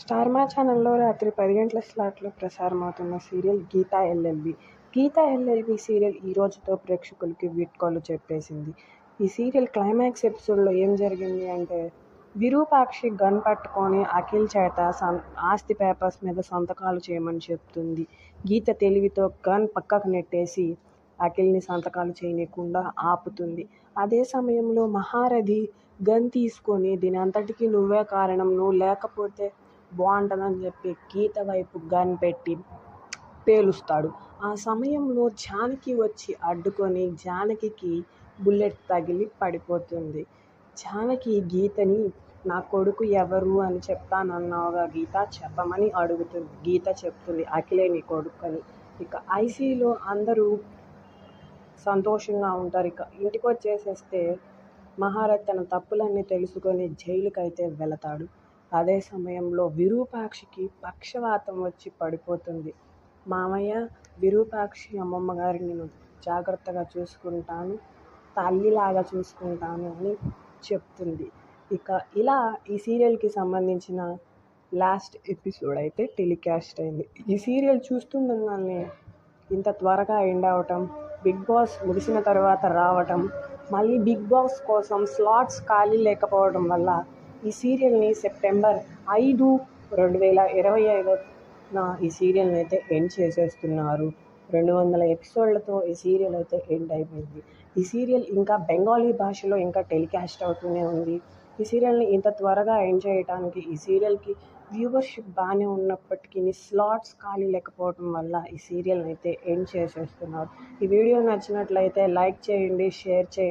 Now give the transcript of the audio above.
Star మా ఛానల్లో రాత్రి 10 గంటల స్లాట్లో ప్రసారమవుతున్న serial Geetha LLB. Geetha LLB serial ఈ రోజుతో ప్రేక్షకులకి వీడ్కోలు చెప్పేసింది. ఈ సీరియల్ క్లైమాక్స్ ఎపిసోడ్లో ఏం జరిగింది అంటే, విరూపాక్షి గన్ పట్టుకొని అఖిల్ చేత ఆస్తి పేపర్స్ మీద సంతకాలు చేయమని చెప్తుంది. గీత తెలివితో గన్ పక్కకు నెట్టేసి అఖిల్ని సంతకాలు చేయనీయకుండా ఆపుతుంది. అదే సమయంలో మహారథి గన్ తీసుకొని దీని అంతటికీ నువ్వే కారణం, నువ్వు లేకపోతే బాగుంటుందని చెప్పి గీత వైపు గన్ పెట్టి పేలుస్తాడు. ఆ సమయంలో జానకి వచ్చి అడ్డుకొని జానకి బుల్లెట్ తగిలి పడిపోతుంది. జానకి గీతని నా కొడుకు ఎవరు అని చెప్తానన్నావుగా గీత, చెప్పమని అడుగుతుంది. గీత చెప్తుంది అఖిలే నీ కొడుకు అని. ఇక ఐసీలో అందరూ సంతోషంగా ఉంటారు. ఇక ఇంటికి వచ్చేసేస్తే మహారథ్ తన తప్పులన్నీ తెలుసుకొని జైలుకైతే వెళతాడు. అదే సమయంలో విరూపాక్షికి పక్షవాతం వచ్చి పడిపోతుంది. మామయ్య, విరూపాక్షి అమ్మమ్మ గారిని నేను జాగ్రత్తగా చూసుకుంటాను, తల్లిలాగా చూసుకుంటాను అని చెప్తుంది. ఇక ఇలా ఈ సీరియల్కి సంబంధించిన లాస్ట్ ఎపిసోడ్ అయితే టెలికాస్ట్ అయింది. ఈ సీరియల్ చూస్తుండగానే ఇంత త్వరగా ఎండ్ అవటం, బిగ్ బాస్ ముగిసిన తర్వాత రావటం, మళ్ళీ బిగ్ బాస్ కోసం స్లాట్స్ ఖాళీ లేకపోవడం వల్ల ఈ సీరియల్ని సెప్టెంబర్ 5, 2025 ఈ సీరియల్ని అయితే ఎండ్ చేసేస్తున్నారు. 200 ఎపిసోడ్లతో ఈ సీరియల్ అయితే ఎండ్ అయిపోయింది. ఈ సీరియల్ ఇంకా బెంగాలీ భాషలో ఇంకా టెలికాస్ట్ అవుతూనే ఉంది. ఈ సీరియల్ని ఇంత త్వరగా ఎండ్ చేయడానికి ఈ సీరియల్కి వ్యూవర్షిప్ బాగానే ఉన్నప్పటికీ స్లాట్స్ ఖాళీ లేకపోవడం వల్ల ఈ సీరియల్ని అయితే ఎండ్ చేసేస్తున్నారు. ఈ వీడియో నచ్చినట్లయితే లైక్ చేయండి, షేర్ చేయండి.